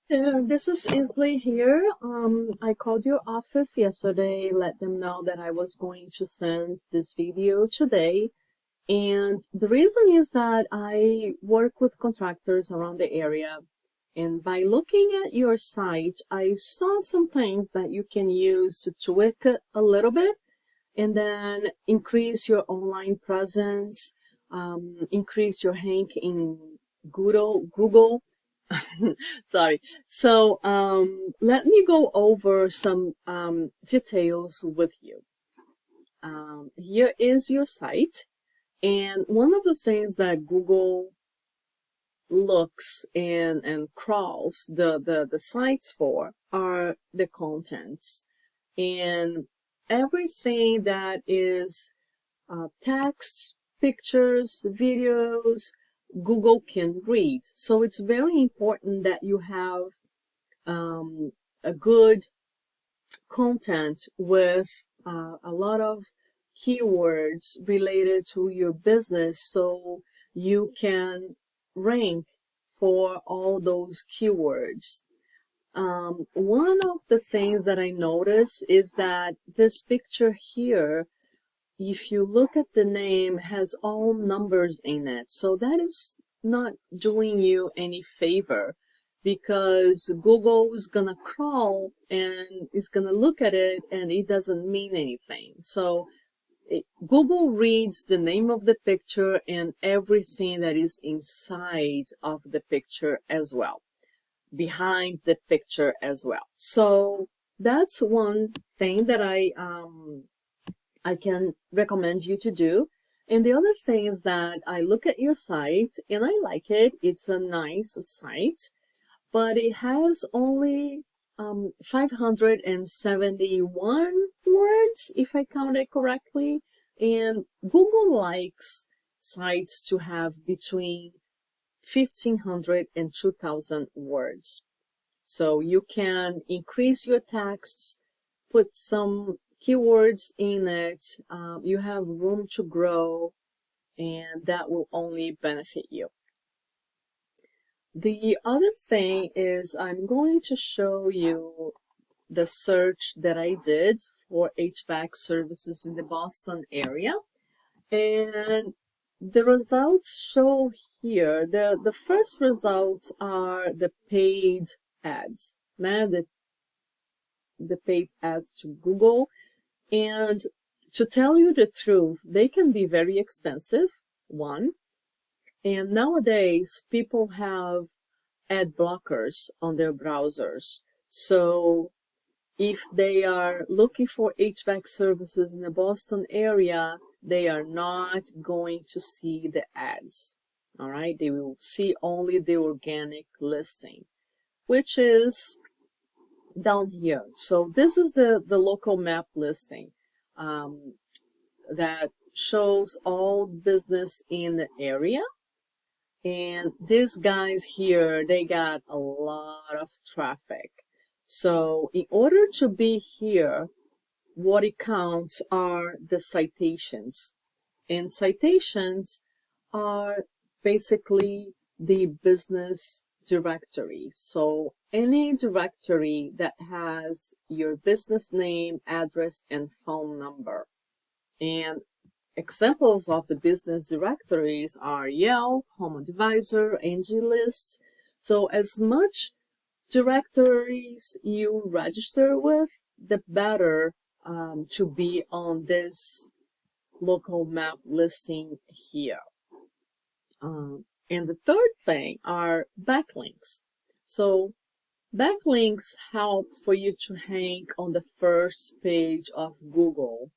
There, this is Isley here. I called your office yesterday, let them know that I was going to send this video today. And the reason is that I work with contractors around the area. And by looking at your site, I saw some things that you can use to tweak it a little bit and then increase your online presence, increase your rank in Google. Sorry. So let me go over some details with you. Here is your site, and one of the things that Google looks and crawls the sites for are the contents. And everything that is text, pictures, videos, Google can read. So it's very important that you have a good content with a lot of keywords related to your business so you can rank for all those keywords. One of the things that I notice is that this picture here, if you look at the name, has all numbers in it. So that is not doing you any favor because Google is gonna crawl and it's gonna look at it and it doesn't mean anything. So Google reads the name of the picture and everything that is inside of the picture as well, behind the picture as well. So that's one thing that I can recommend you to do. And the other thing is that I look at your site and I like it. It's a nice site, but it has only 571 words, if I counted correctly. And Google likes sites to have between 1,500 and 2,000 words. So you can increase your texts, put some keywords in it. You have room to grow, and that will only benefit you. The other thing is I'm going to show you the search that I did for HVAC services in the Boston area. And the results show here, the first results are the paid ads, the paid ads to Google. And to tell you the truth, they can be very expensive, one. And nowadays, people have ad blockers on their browsers. So if they are looking for HVAC services in the Boston area, they are not going to see the ads. All right, they will see only the organic listing, which is down here. So this is the local map listing that shows all business in the area. And these guys here, they got a lot of traffic. So in order to be here, what it counts are the citations. And citations are basically the business directory. So any directory that has your business name, address, and phone number. And examples of the business directories are Yelp, Home Advisor, AngieList. So as much directories you register with, the better to be on this local map listing here. And the third thing are backlinks. So backlinks help for you to rank on the first page of Google,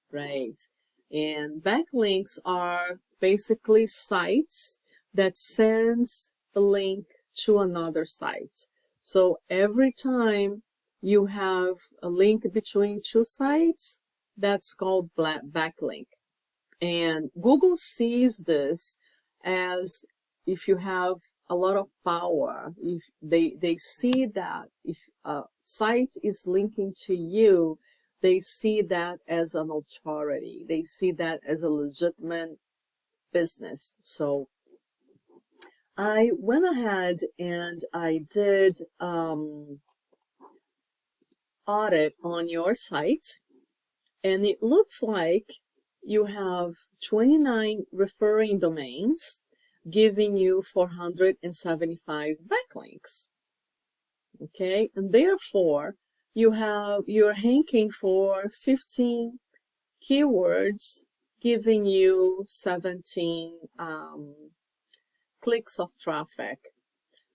right? And backlinks are basically sites that sends a link to another site. So every time you have a link between two sites, that's called backlink. And Google sees this as if you have a lot of power, if they see that if a site is linking to you, they see that as an authority. They see that as a legitimate business. So I went ahead and I did audit on your site, and it looks like you have 29 referring domains giving you 475 backlinks. Okay, and therefore you're ranking for 15 keywords giving you 17 clicks of traffic.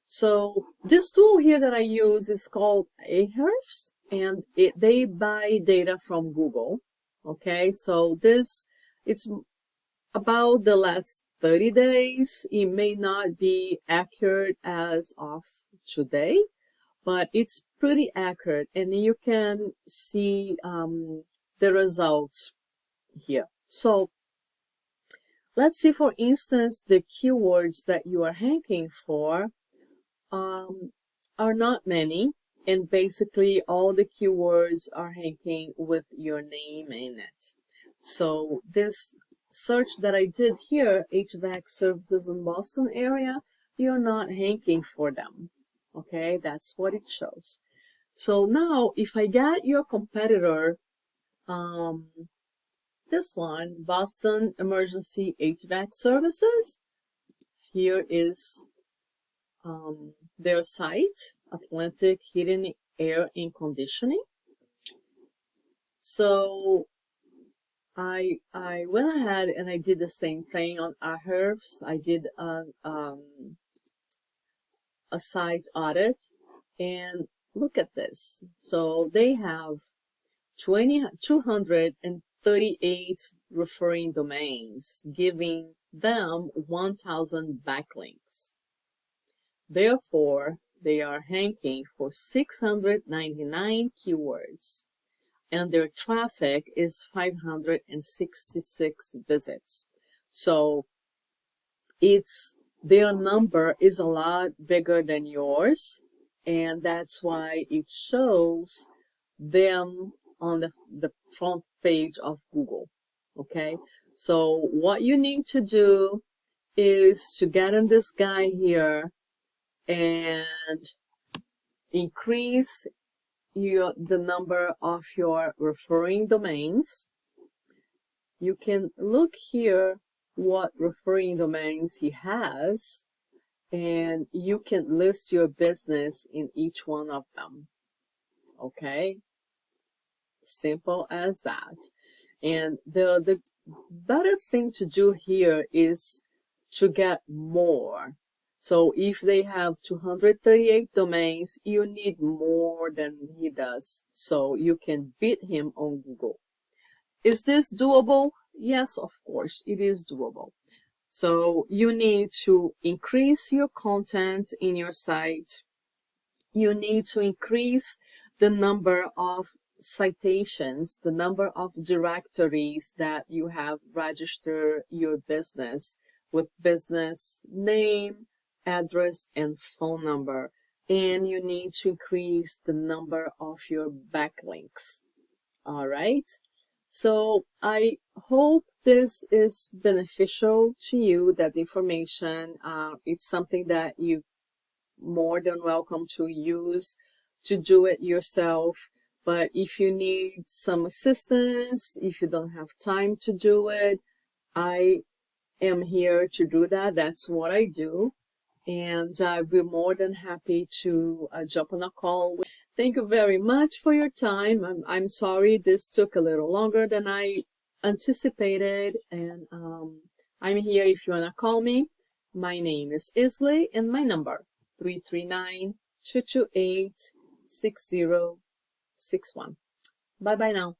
So this tool here that I use is called Ahrefs, and they buy data from Google. Okay, so it's about the last 30 days. It may not be accurate as of today, but it's pretty accurate, and you can see the results here. So let's see, for instance, the keywords that you are ranking for are not many, and basically all the keywords are ranking with your name in it. So this search that I did here, HVAC services in Boston area, you're not ranking for them. Okay, that's what it shows. So now if I get your competitor, this one, Boston Emergency HVAC Services, here is their site, Atlantic Heating, Air and Conditioning. So I went ahead and I did the same thing on Ahrefs. I did a site audit, and look at this. So they have 238 referring domains, giving them 1,000 backlinks. Therefore, they are ranking for 699 keywords, and their traffic is 566 visits. So their number is a lot bigger than yours, and that's why it shows them on the front page of Google. Okay, so what you need to do is to get in this guy here and increase the number of your referring domains. You can look here what referring domains he has, and you can list your business in each one of them. Okay, simple as that. And the better thing to do here is to get more. So if they have 238 domains, you need more than he does, so you can beat him on Google. Is this doable? Yes, of course, it is doable. So you need to increase your content in your site. You need to increase the number of citations, the number of directories that you have registered your business with business name, address, and phone number. And you need to increase the number of your backlinks. All right. So I hope this is beneficial to you, that information. It's something that you more than welcome to use to do it yourself. But if you need some assistance, if you don't have time to do it, I am here to do that. That's what I do. And I'll be more than happy to jump on a call. Thank you very much for your time. I'm sorry this took a little longer than I anticipated. And I'm here if you want to call me. My name is Isley, and my number 339-228-6061. Bye-bye now.